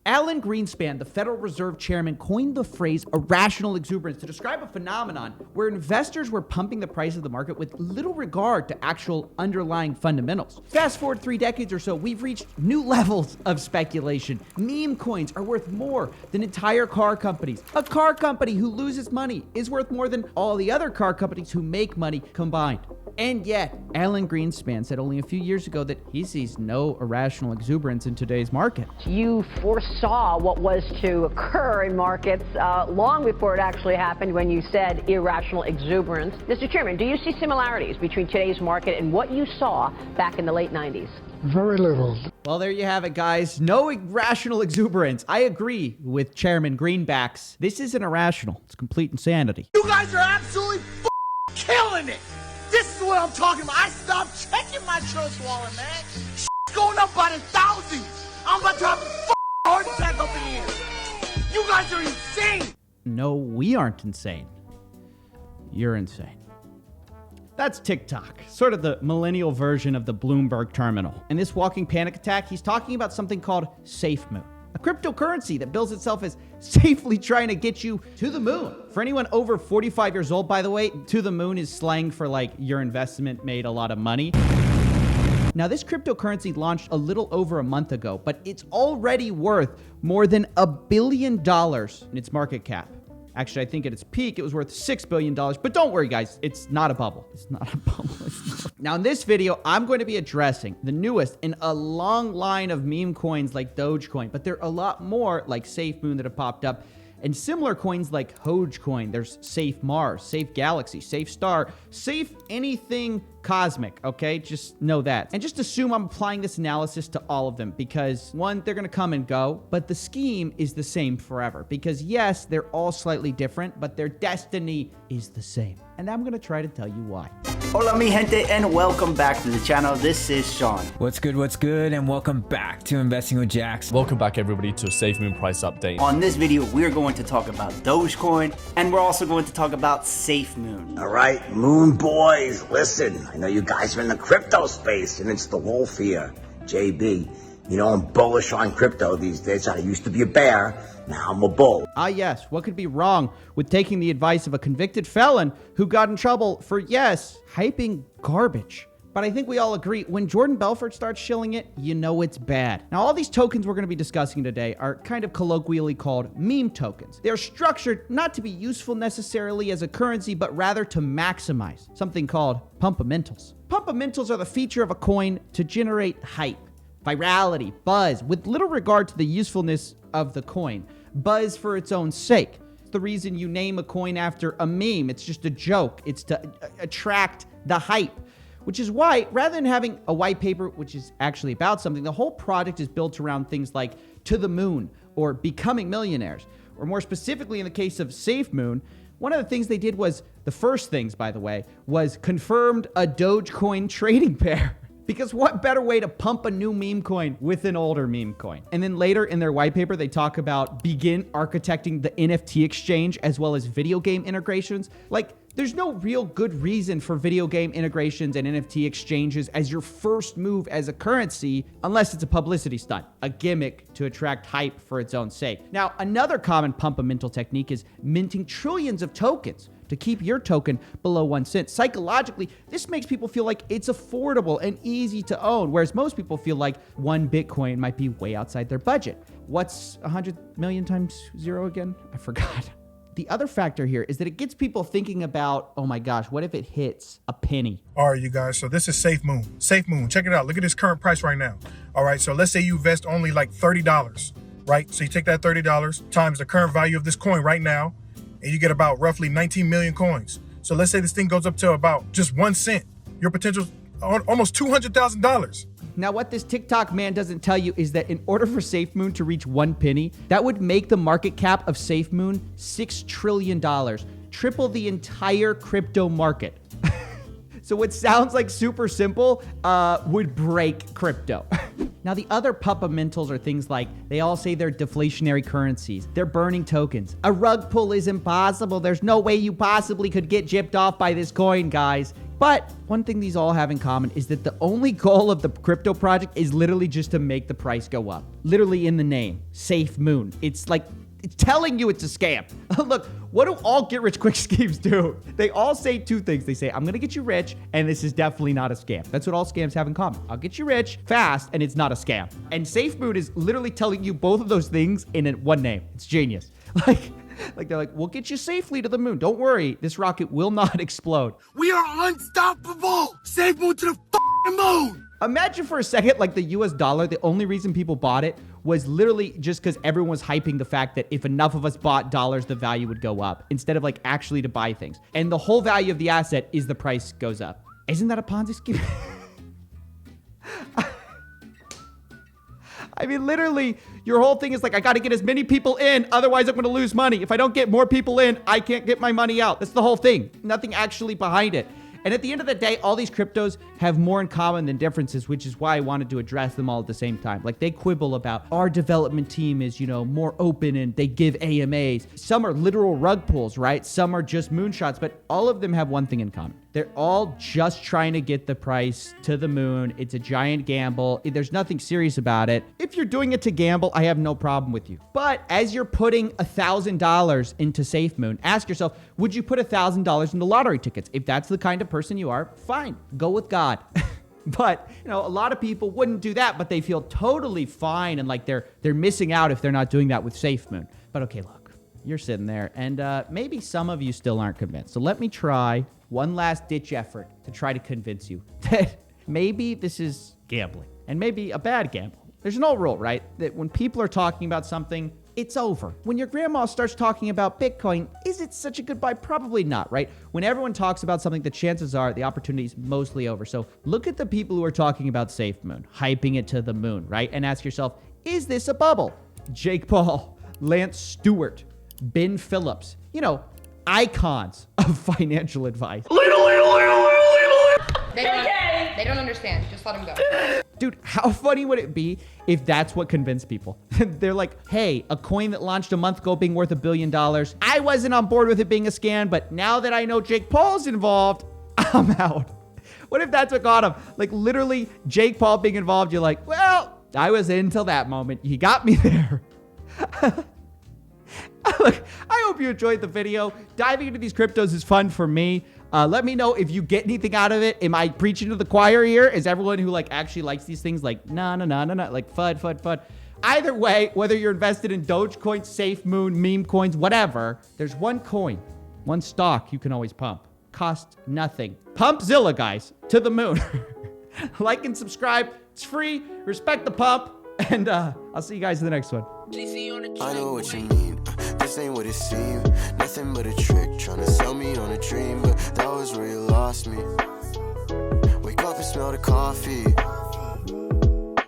Alan Greenspan, the Federal Reserve Chairman, coined the phrase irrational exuberance to describe a phenomenon where investors were pumping the price of the market with little regard to actual underlying fundamentals. Fast forward 3 decades or so, we've reached new levels of speculation. Meme coins are worth more than entire car companies. A car company who loses money is worth more than all the other car companies who make money combined. And yet, Alan Greenspan said only a few years ago that he sees no irrational exuberance in today's market. You foresaw what was to occur in markets long before it actually happened when you said irrational exuberance. Mr. Chairman, do you see similarities between today's market and what you saw back in the late 90s? Very little. Well, there you have it, guys. No irrational exuberance. I agree with Chairman Greenbacks. This isn't irrational. It's complete insanity. You guys are absolutely killing it. This is what I'm talking about. I stopped checking my trust wallet, man. Shit's going up by the thousands. I'm about to have a heart attack up in here. You guys are insane. No, we aren't insane. You're insane. That's TikTok, sort of the millennial version of the Bloomberg terminal. In this walking panic attack, he's talking about something called SafeMoon, a cryptocurrency that bills itself as safely trying to get you to the moon. For anyone over 45 years old, by the way, to the moon is slang for like your investment made a lot of money. Now, this cryptocurrency launched a little over a month ago, but it's already worth more than $1 billion in its market cap. Actually, I think at its peak, it was worth $6 billion. But don't worry, guys. It's not a bubble. It's not a bubble. Now, in this video, I'm going to be addressing the newest in a long line of meme coins like Dogecoin. But there are a lot more like SafeMoon that have popped up. And similar coins like Hogecoin. There's Safe Mars, Safe Galaxy, Safe Star, Safe anything cosmic, okay? Just know that. And just assume I'm applying this analysis to all of them because, one, they're going to come and go, but the scheme is the same forever. Because, yes, they're all slightly different, but their destiny is the same. And I'm going to try to tell you why. Hola mi gente, and welcome back to the channel. This is Sean. What's good, and welcome back to Investing with Jax. Welcome back everybody to a SafeMoon price update. On this video, we're going to talk about Dogecoin, and we're also going to talk about SafeMoon. All right, Moon boys, listen. I know you guys are in the crypto space, and it's the wolf here, JB. You know, I'm bullish on crypto these days. I used to be a bear, now I'm a bull. Ah, yes, what could be wrong with taking the advice of a convicted felon who got in trouble for, yes, hyping garbage? But I think we all agree, when Jordan Belfort starts shilling it, you know it's bad. Now, all these tokens we're going to be discussing today are kind of colloquially called meme tokens. They're structured not to be useful necessarily as a currency, but rather to maximize something called pumpamentals. Pumpamentals are the feature of a coin to generate hype, virality, buzz, with little regard to the usefulness of the coin. Buzz for its own sake. It's the reason you name a coin after a meme. It's just a joke. It's to attract the hype. Which is why, rather than having a white paper, which is actually about something, the whole project is built around things like to the moon or becoming millionaires. Or more specifically, in the case of SafeMoon, one of the things they did was, the first things, by the way, was confirmed a Dogecoin trading pair. Because what better way to pump a new meme coin with an older meme coin? And then later in their white paper, they talk about begin architecting the NFT exchange as well as video game integrations. Like, there's no real good reason for video game integrations and NFT exchanges as your first move as a currency, unless it's a publicity stunt, a gimmick to attract hype for its own sake. Now, another common pumpamental technique is minting trillions of tokens to keep your token below 1 cent. Psychologically, this makes people feel like it's affordable and easy to own, whereas most people feel like 1 Bitcoin might be way outside their budget. What's 100 million times 0 again? I forgot. The other factor here is that it gets people thinking about, oh my gosh, what if it hits a penny? All right, you guys, so this is SafeMoon. SafeMoon, check it out. Look at this current price right now. All right, so let's say you invest only like $30, right? So you take that $30 times the current value of this coin right now, and you get about roughly 19 million coins. So let's say this thing goes up to about just 1 cent. Your potential almost $200,000. Now, what this TikTok man doesn't tell you is that in order for SafeMoon to reach 1 penny, that would make the market cap of SafeMoon $6 trillion, triple the entire crypto market. So what sounds like super simple would break crypto. Now, the other pumpamentals are things like, they all say they're deflationary currencies. They're burning tokens. A rug pull is impossible. There's no way you possibly could get gypped off by this coin, guys. But one thing these all have in common is that the only goal of the crypto project is literally just to make the price go up. Literally in the name, SafeMoon. It's like it's telling you it's a scam. Look, what do all get-rich-quick schemes do? They all say two things. They say, I'm going to get you rich, and this is definitely not a scam. That's what all scams have in common. I'll get you rich fast, and it's not a scam. And SafeMoon is literally telling you both of those things in one name. It's genius. Like they're like, we'll get you safely to the moon. Don't worry, this rocket will not explode. We are unstoppable. SafeMoon to the f***ing moon. Imagine for a second, like the US dollar, the only reason people bought it was literally just because everyone was hyping the fact that if enough of us bought dollars, the value would go up instead of like actually to buy things. And the whole value of the asset is the price goes up. Isn't that a Ponzi scheme? I mean, literally, your whole thing is like, I got to get as many people in, otherwise I'm going to lose money. If I don't get more people in, I can't get my money out. That's the whole thing. Nothing actually behind it. And at the end of the day, all these cryptos have more in common than differences, which is why I wanted to address them all at the same time. Like they quibble about our development team is, more open and they give AMAs. Some are literal rug pulls, right? Some are just moonshots, but all of them have one thing in common. They're all just trying to get the price to the moon. It's a giant gamble. There's nothing serious about it. If you're doing it to gamble, I have no problem with you. But as you're putting $1,000 into SafeMoon, ask yourself, would you put $1,000 into lottery tickets? If that's the kind of person you are, fine, go with God. But, a lot of people wouldn't do that, but they feel totally fine and like they're missing out if they're not doing that with SafeMoon. But okay, look, you're sitting there and maybe some of you still aren't convinced. So let me try one last ditch effort to try to convince you that maybe this is gambling and maybe a bad gamble. There's an old rule, right? That when people are talking about something, it's over. When your grandma starts talking about Bitcoin, is it such a good buy? Probably not, right? When everyone talks about something, the chances are the opportunity is mostly over. So look at the people who are talking about SafeMoon, hyping it to the moon, right? And ask yourself, is this a bubble? Jake Paul, Lance Stewart, Ben Phillips, icons of financial advice. They don't understand. Just let them go. Dude, how funny would it be if that's what convinced people? They're like, hey, a coin that launched a month ago being worth $1 billion. I wasn't on board with it being a scam, but now that I know Jake Paul's involved, I'm out. What if that's what got him? Like literally Jake Paul being involved, you're like, well, I was in till that moment. He got me there. Look, I hope you enjoyed the video. Diving into these cryptos is fun for me. Let me know if you get anything out of it. Am I preaching to the choir here? Is everyone who actually likes these things like, no, like FUD. Either way, whether you're invested in Dogecoin, SafeMoon, meme coins, whatever, there's one coin, one stock you can always pump. Cost nothing. Pumpzilla, guys, to the moon. Like and subscribe. It's free. Respect the pump. And I'll see you guys in the next one. I know what you mean. This ain't what it seemed. Nothing but a trick, trying to sell me on a dream, but that was where you lost me. Wake up and smell the coffee.